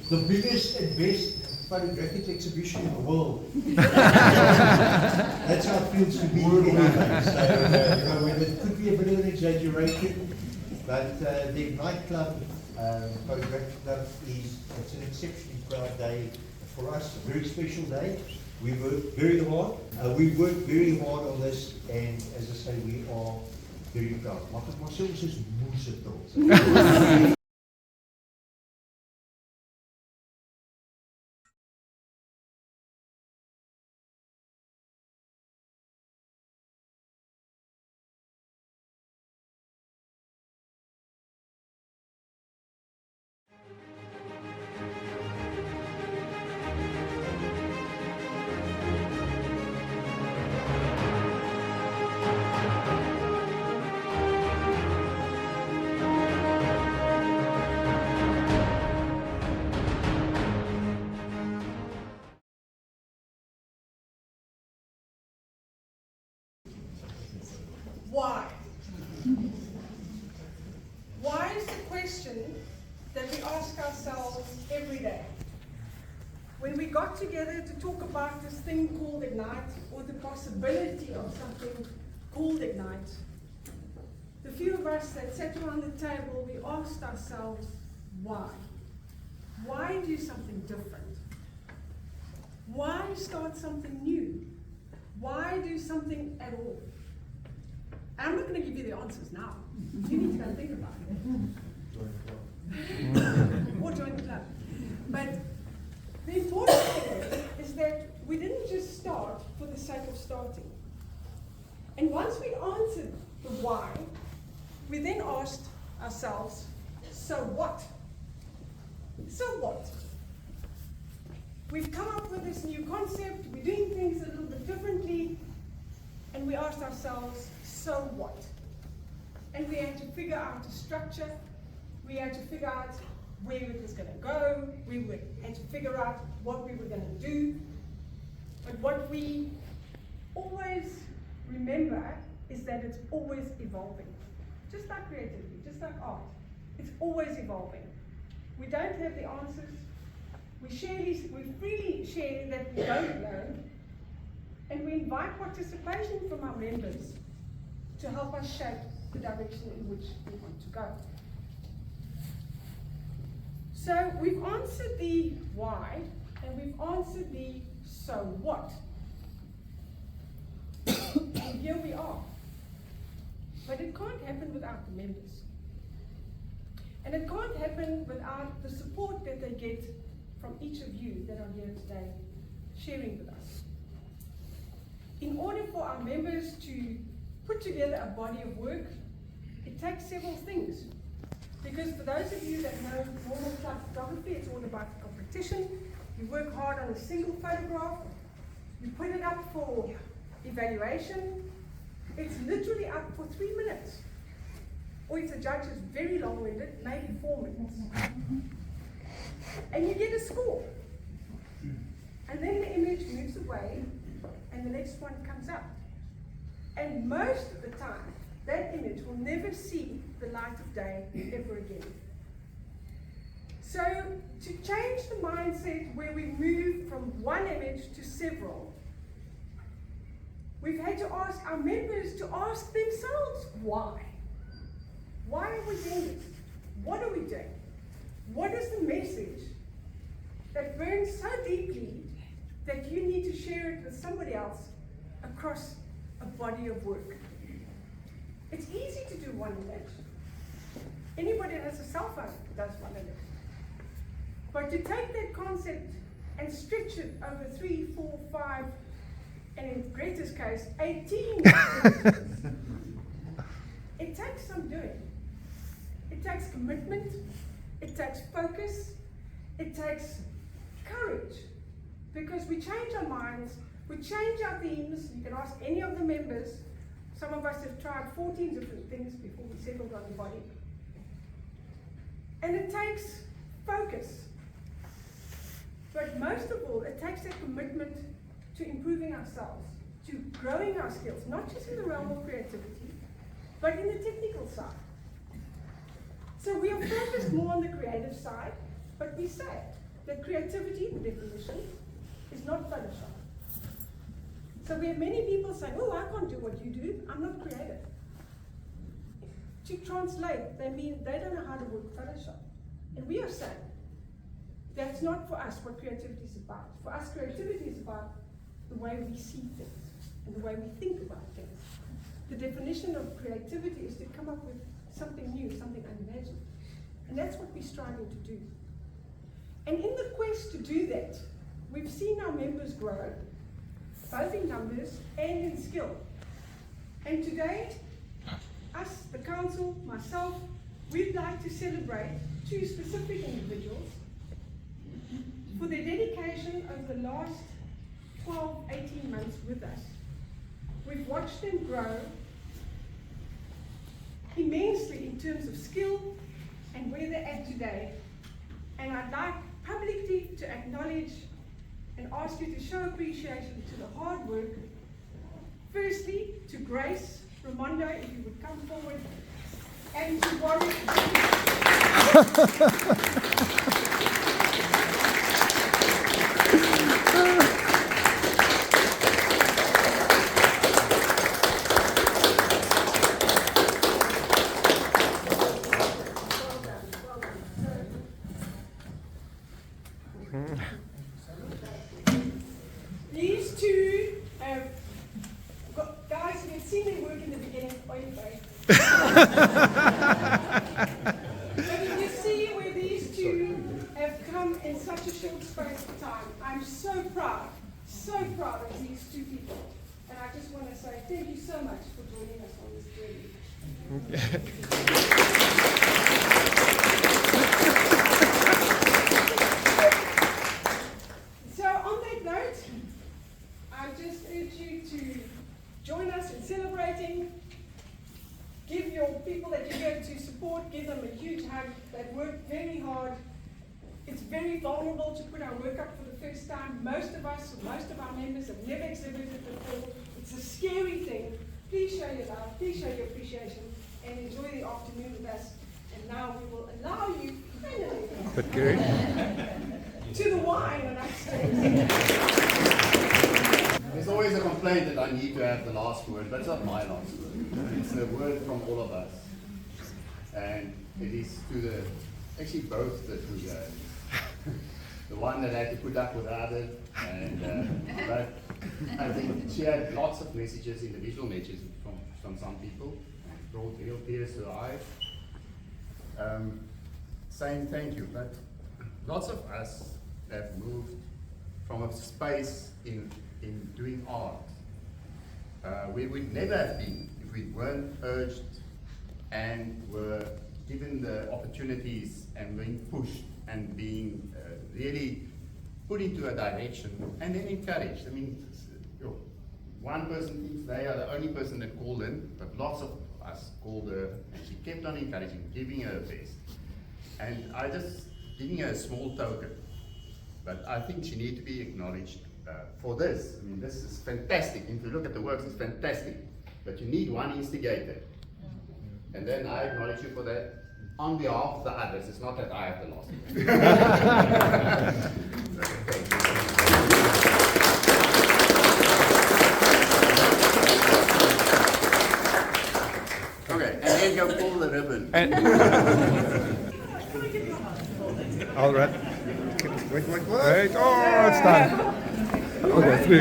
the biggest and best photographic exhibition in the world. That's how it feels to be anyway. So, it could be a bit of an exaggeration, but the Ignite Club, Photographic Club, it's an exceptionally proud day for us, a very special day. We worked very hard. We worked very hard on this, and as I say, we are very proud. Mag ek maar sê ons is moeë trots. Why? Why is the question that we ask ourselves every day. When we got together to talk about this thing called Ignite, or the possibility of something called Ignite, the few of us that sat around the table, we asked ourselves, why? Why do something different? Why start something new? Why do something at all? I'm not going to give you the answers now. You need to go and think about it. Or join the club. But the important thing is that we didn't just start for the sake of starting. And once we answered the why, we then asked ourselves, so what? So what? We've come up with this new concept, we're doing things a little bit differently, and we asked ourselves, so what? And we had to figure out a structure, we had to figure out where it was going to go, had to figure out what we were going to do. But what we always remember is that it's always evolving. Just like creativity, just like art, it's always evolving. We don't have the answers. We freely share that we don't know, and we invite participation from our members to help us shape the direction in which we want to go. So we've answered the why, and we've answered the so what. And here we are. But it can't happen without the members. And it can't happen without the support that they get from each of you that are here today sharing with us. In order for our members to put together a body of work, it takes several things. Because for those of you that know normal club photography, it's all about competition. You work hard on a single photograph, you put it up for evaluation, it's literally up for 3 minutes. Or if the judge is very long-winded, maybe 4 minutes. And you get a score. And then the image moves away, and the next one comes up. And most of the time, that image will never see the light of day ever again. So, to change the mindset where we move from one image to several, we've had to ask our members to ask themselves why. Why are we doing this? What are we doing? What is the message that burns so deeply that you need to share it with somebody else across a body of work? It's easy to do one image. Anybody that has a cell phone does one image. But to take that concept and stretch it over 3, 4, 5, and in Greta's case, 18 images, it takes some doing. It takes commitment, it takes focus, it takes courage. Because we change our minds, we change our themes. You can ask any of the members. Some of us have tried 14 different things before we settled on the body. And it takes focus. But most of all, it takes a commitment to improving ourselves, to growing our skills, not just in the realm of creativity, but in the technical side. So we are focused more on the creative side, but we say that creativity, the definition, is not Photoshop. So we have many people saying, oh, I can't do what you do, I'm not creative. To translate, they mean they don't know how to work Photoshop. And we are saying, that's not for us what creativity is about. For us, creativity is about the way we see things and the way we think about things. The definition of creativity is to come up with something new, something unimagined. And that's what we're striving to do. And in the quest to do that, we've seen our members grow, both in numbers and in skill. And today, us, the council, myself, we'd like to celebrate two specific individuals for their dedication over the last 12, 18 months with us. We've watched them grow immensely in terms of skill and where they're at today. And I'd like publicly to acknowledge and ask you to show appreciation to the hard work. Firstly, to Grace Ramondo, if you would come forward, and to Warwick. These two guys, you've seen their work in the beginning. But you see where these two have come in such a short space of time. I'm so proud of these two people. And I just want to say thank you so much for joining us on this journey. So on that note, I just urge you to join us in celebrating. Give your people that you're here to support, give them a huge hug. They've worked very hard. It's very vulnerable to put our work up for the first time. Most of us, most of our members have never exhibited before. It's a scary thing. Please show your love, please show your appreciation, and enjoy the afternoon with us. And now we will allow you to the wine and upstairs. There's always a complaint that I need to have the last word, but it's not my last word. It's a word from all of us. And it is to actually both the two guys. The one that had to put up with others, but I think she had lots of messages, individual messages from some people, and brought real tears to her eyes, saying thank you. But lots of us have moved from a space in doing art. We would never have been if we weren't urged and were given the opportunities and being pushed and being really put into a direction and then encouraged. I mean, one person thinks they are the only person that called in, but lots of us called her, and she kept on encouraging, giving her her best. And I just giving her a small token, but I think she needs to be acknowledged for this. I mean, this is fantastic. If you look at the works, it's fantastic. But you need one instigator. And then I acknowledge you for that on behalf of the others. It's not that I have the last word. Okay, and then go pull the ribbon. All right. Wait. Oh, it's done. Okay, 3.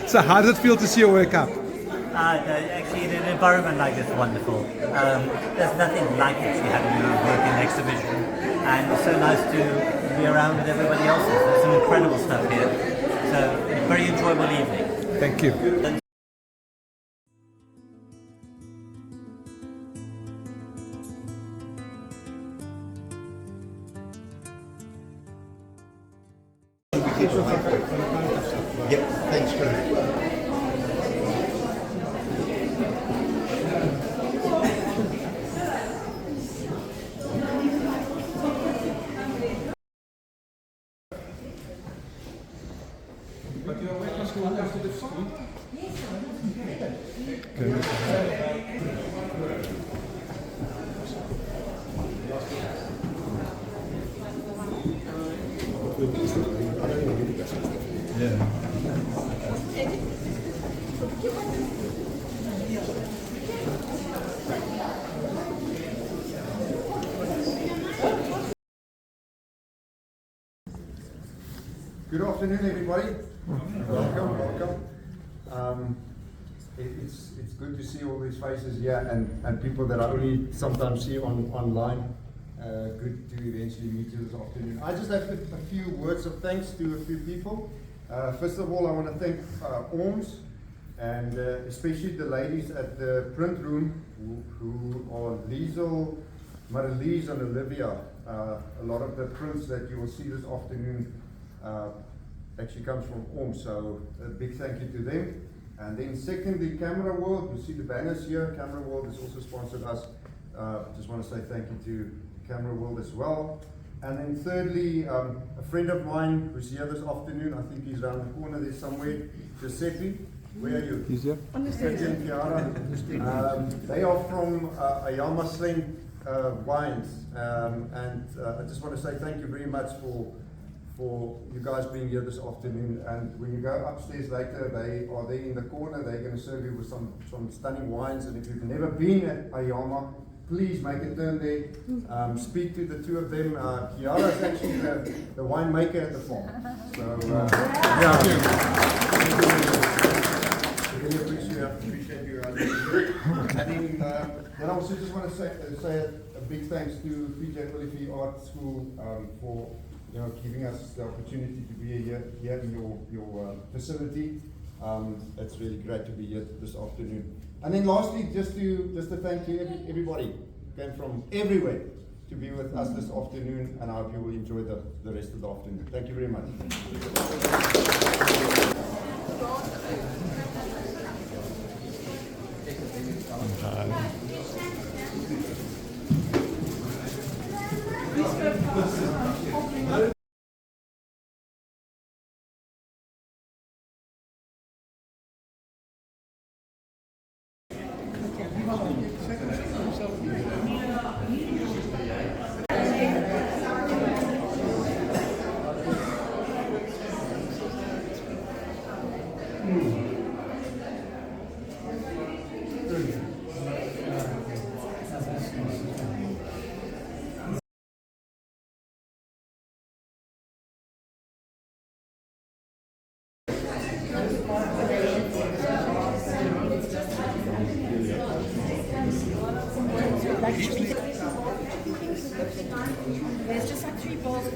So how does it feel to see your work up? Actually, in an environment like this is wonderful. There's nothing like actually having your work in exhibition, and it's so nice to be around with everybody else's. There's some incredible stuff here. So, very enjoyable evening. Thank you. Yep, thanks, Chris. But you are welcome to walk to the front. Good afternoon, everybody. Welcome. It's good to see all these faces here and people that I only sometimes see online. Good to eventually meet you this afternoon. I just have a few words of thanks to a few people. First of all, I want to thank ORMS and especially the ladies at the print room who are Liesel, Marilise and Olivia. A lot of the prints that you will see this afternoon actually comes from ORMS, so a big thank you to them. And then secondly, Camera World, you see the banners here. Camera World has also sponsored us. Just want to say thank you to Camera World as well. And then thirdly, a friend of mine who's here this afternoon, I think he's around the corner there somewhere, Giuseppe. Where are you? He's here. Giuseppe and Chiara. They are from Ayama Sling Wines. And I just want to say thank you very much for you guys being here this afternoon. And when you go upstairs later, they are there in the corner. They're going to serve you with some stunning wines. And if you've never been at Ayama, please make a turn there. Speak to the two of them. Chiara is actually the winemaker at the farm. So, really appreciate you guys being here. And then I also just want to say a big thanks to PJ Olivier Art School for giving us the opportunity to be here in your facility. It's really great to be here this afternoon. And then lastly, just to thank you, everybody came from everywhere to be with us this afternoon, and I hope you will enjoy the rest of the afternoon. Thank you very much. There's just like 3 balls of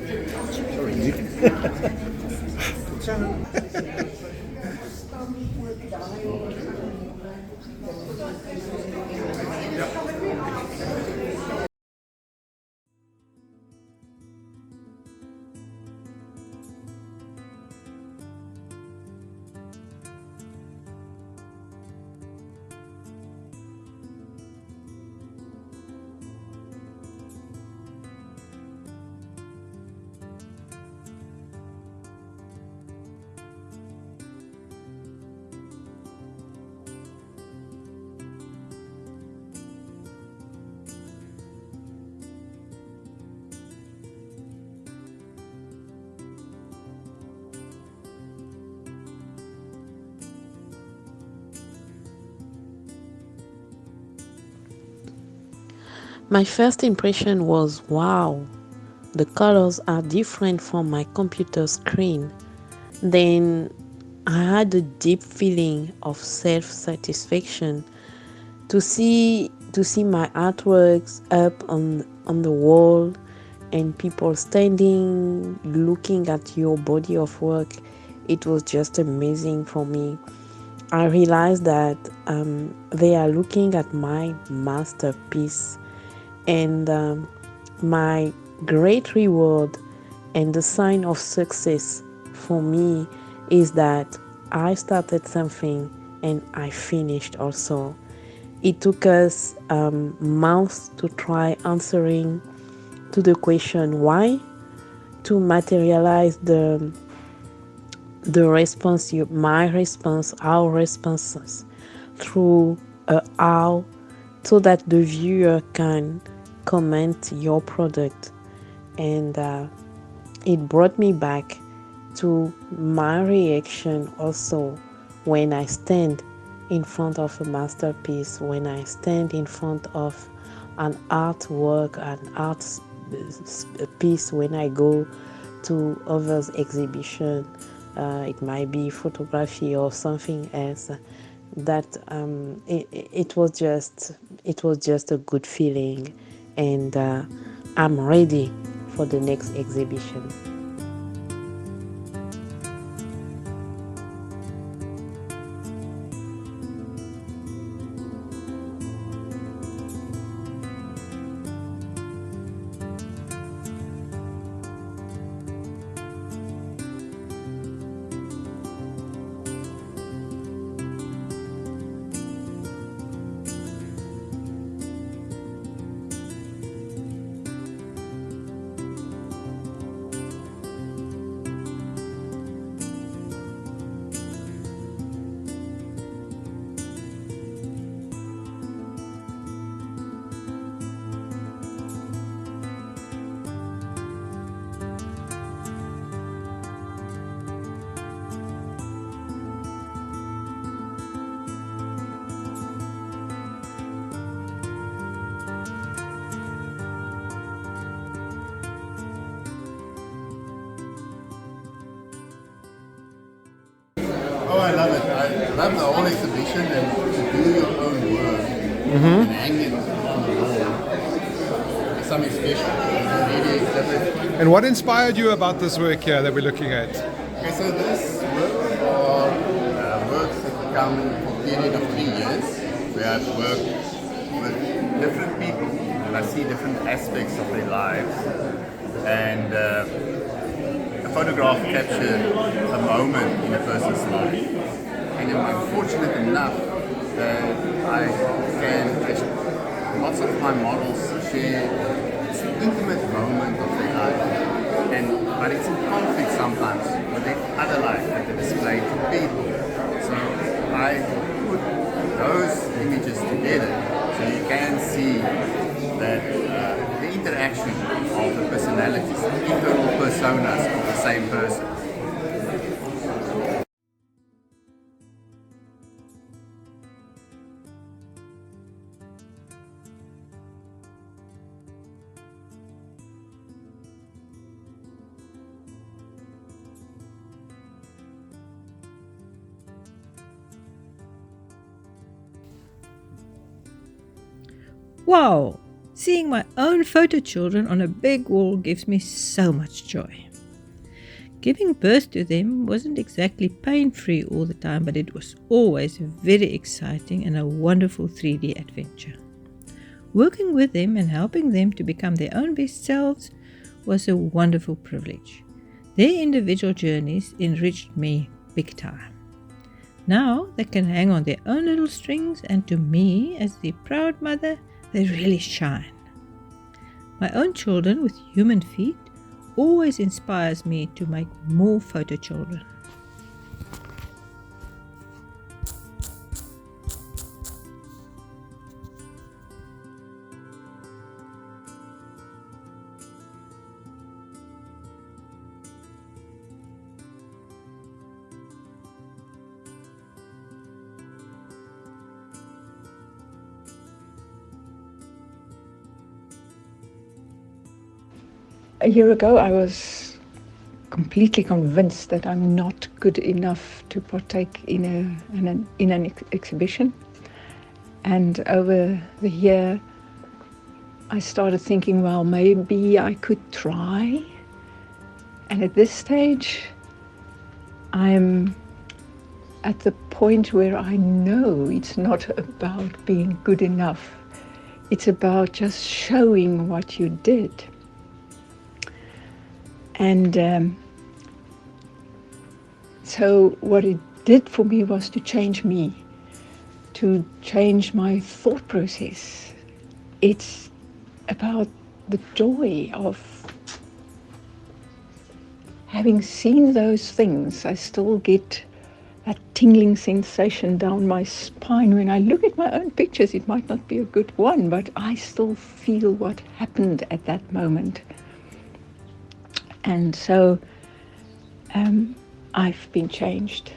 My first impression was, wow, the colors are different from my computer screen. Then I had a deep feeling of self-satisfaction to see my artworks up on the wall and people standing looking at your body of work. It was just amazing for me. I realized that they are looking at my masterpiece. And my great reward and the sign of success for me is that I started something and I finished also. It took us months to try answering to the question why, to materialize the the response, my response, our responses through how, so that the viewer can comment your product. And it brought me back to my reaction also when I stand in front of a masterpiece, when I stand in front of an artwork, an art piece, when I go to others' exhibition, it might be photography or something else. That it was just a good feeling, and I'm ready for the next exhibition. Oh, I love it. I love the whole exhibition, and to do your own work and hang it on the wall. It's something special. Really exhibit. And what inspired you about this work here that we're looking at? Okay, so this work are works that come for a period of 3 years, where I've worked with different people and I see different aspects of their lives. And a photograph captured a moment in a person's life. And I'm fortunate enough that I can, lots of my models share this intimate moment of their life. But it's in conflict sometimes with their other life that they display to people. So I put those images together so you can see that the interaction of the personalities, the internal personas of the same person. Wow! Seeing my own photo children on a big wall gives me so much joy. Giving birth to them wasn't exactly pain-free all the time, but it was always very exciting and a wonderful 3D adventure. Working with them and helping them to become their own best selves was a wonderful privilege. Their individual journeys enriched me big time. Now they can hang on their own little strings, and to me, as the proud mother, they really shine. My own children with human feet always inspires me to make more photo children. A year ago, I was completely convinced that I'm not good enough to partake in an exhibition. And over the year, I started thinking, well, maybe I could try. And at this stage, I'm at the point where I know it's not about being good enough. It's about just showing what you did. And so what it did for me was to change me, to change my thought process. It's about the joy of having seen those things, I still get that tingling sensation down my spine. When I look at my own pictures, it might not be a good one, but I still feel what happened at that moment. And so I've been changed.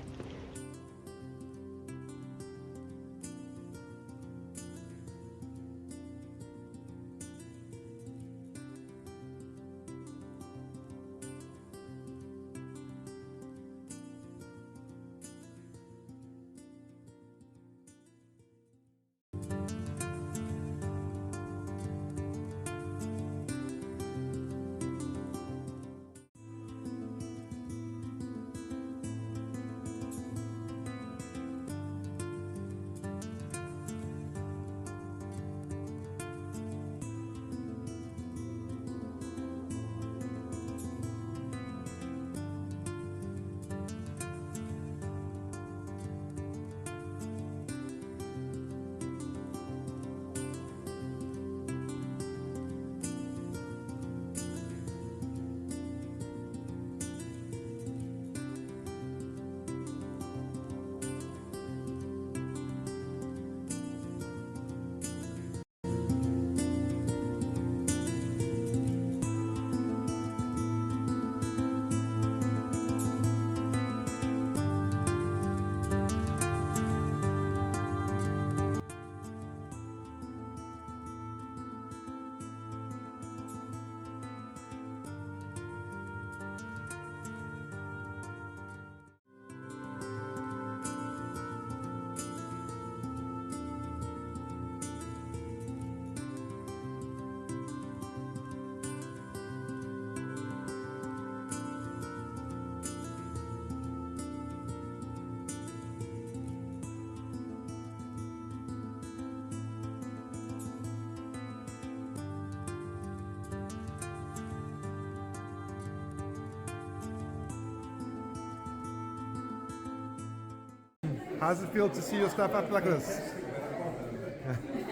How does it feel to see your stuff up like this?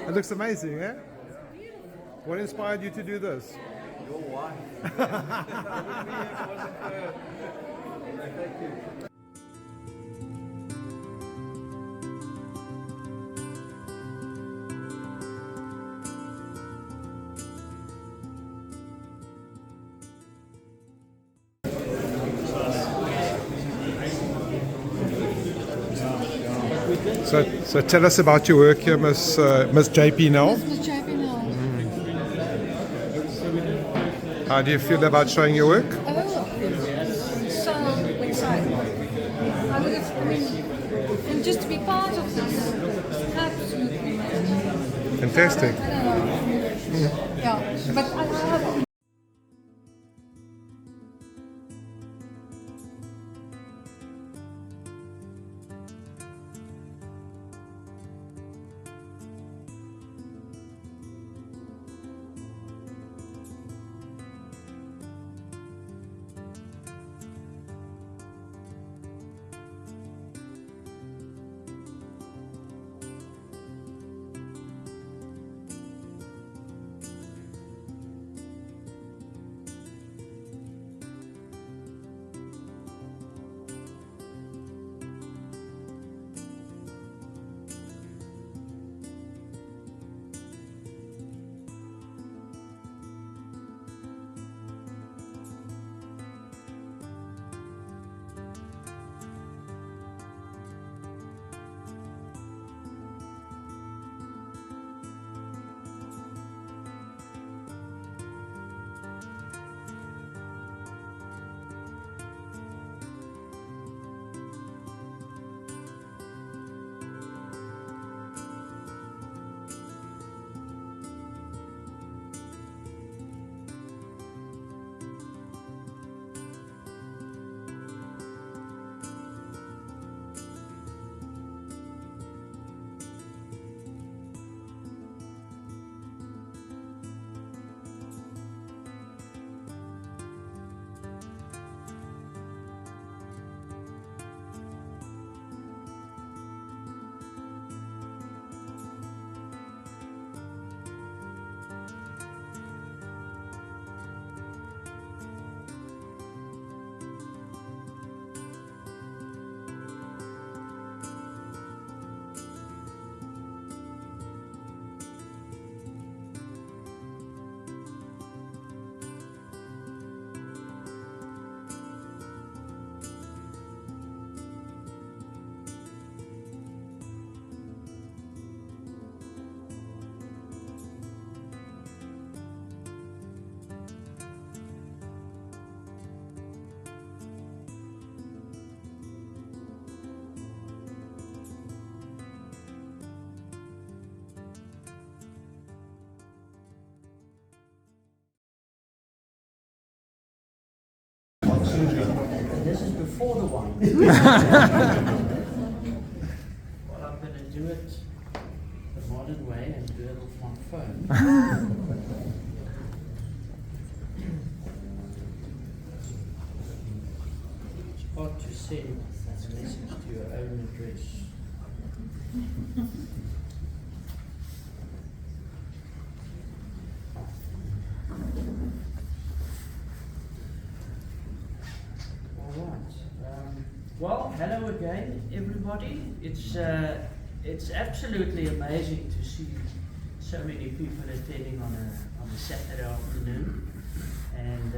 It looks amazing, eh? What inspired you to do this? Your wife. So tell us about your work here, Miss JP now. Miss JP now. How do you feel about showing your work? So excited. I mean, and just to be part of this, absolutely amazing. Fantastic. I don't know. Yeah, but I have. before the wine. Well, I'm going to do it the modern way and do it off my phone. It's hard to send a message to your own address. Well, hello again, everybody. It's absolutely amazing to see so many people attending on a Saturday afternoon, and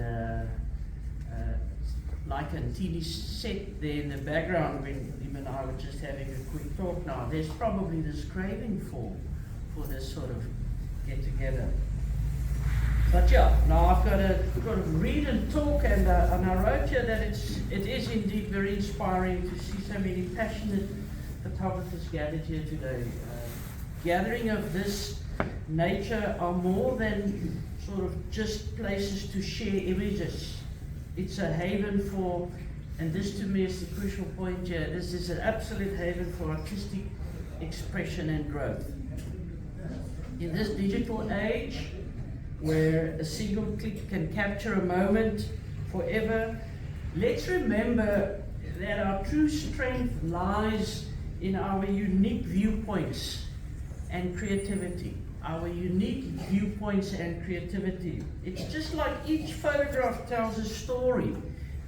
like Antini said there in the background when him and I were just having a quick talk now, there's probably this craving for this sort of get together. But yeah, now I've got to read and talk, and I wrote here that it is indeed very inspiring to see so many passionate photographers gathered here today. Gathering of this nature are more than sort of just places to share images. It's a haven for, and this to me is the crucial point here, this is an absolute haven for artistic expression and growth. In this digital age, where a single click can capture a moment forever, let's remember that our true strength lies in our unique viewpoints and creativity. Our unique viewpoints and creativity. It's just like each photograph tells a story,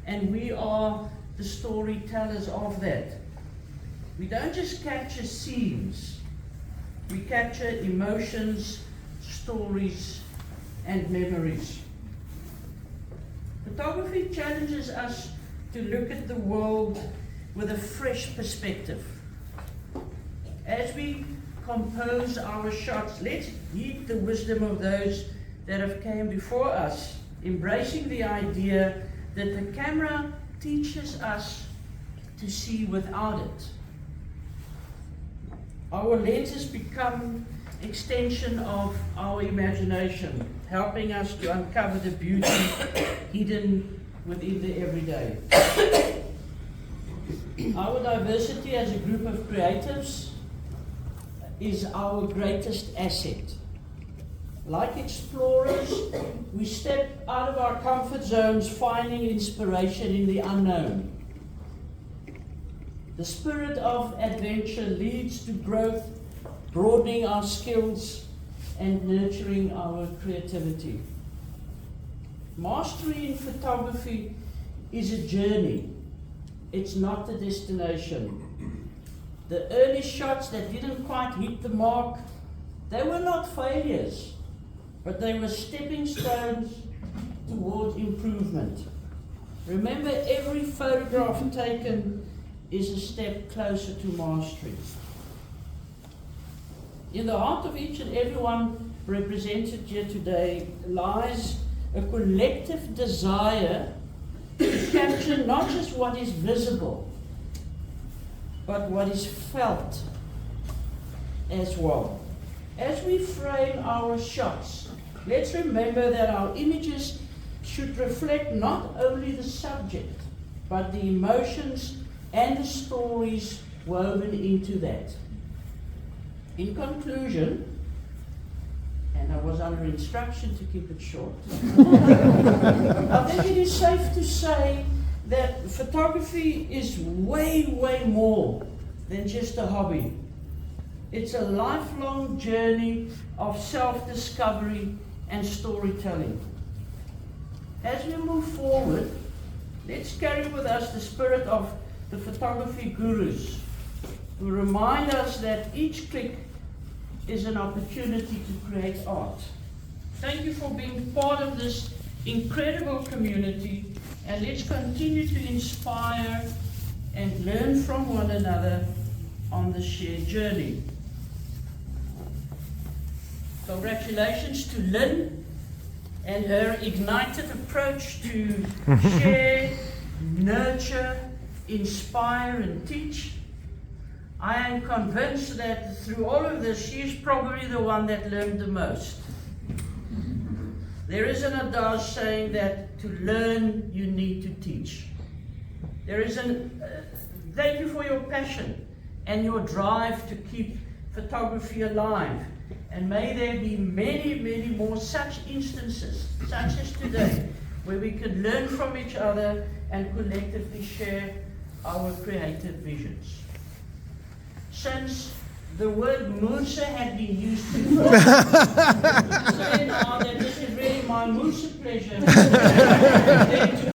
and we are the storytellers of that. We don't just capture scenes, we capture emotions, stories, and memories. Photography challenges us to look at the world with a fresh perspective. As we compose our shots, let's heed the wisdom of those that have came before us, embracing the idea that the camera teaches us to see without it. Our lenses become extension of our imagination, helping us to uncover the beauty hidden within the everyday. Our diversity as a group of creatives is our greatest asset. Like explorers, we step out of our comfort zones, finding inspiration in the unknown. The spirit of adventure leads to growth, broadening our skills and nurturing our creativity. Mastery in photography is a journey. It's not the destination. The early shots that didn't quite hit the mark, they were not failures, but they were stepping stones towards improvement. Remember, every photograph taken is a step closer to mastery. In the heart of each and every one represented here today lies a collective desire to capture not just what is visible, but what is felt as well. As we frame our shots, let's remember that our images should reflect not only the subject, but the emotions and the stories woven into that. In conclusion, and I was under instruction to keep it short, I think it is safe to say that photography is way, way more than just a hobby. It's a lifelong journey of self-discovery and storytelling. As we move forward, let's carry with us the spirit of the photography gurus, who remind us that each click is an opportunity to create art. Thank you for being part of this incredible community, and let's continue to inspire and learn from one another on the shared journey. Congratulations to Lynn and her ignited approach to share, nurture, inspire and teach. I am convinced that through all of this, she is probably the one that learned the most. There is an adage saying that to learn, you need to teach. There is thank you for your passion and your drive to keep photography alive. And may there be many, many more such instances, such as today, where we can learn from each other and collectively share our creative visions. Since the word Moose had been used before, say now that this is really my Moose pleasure to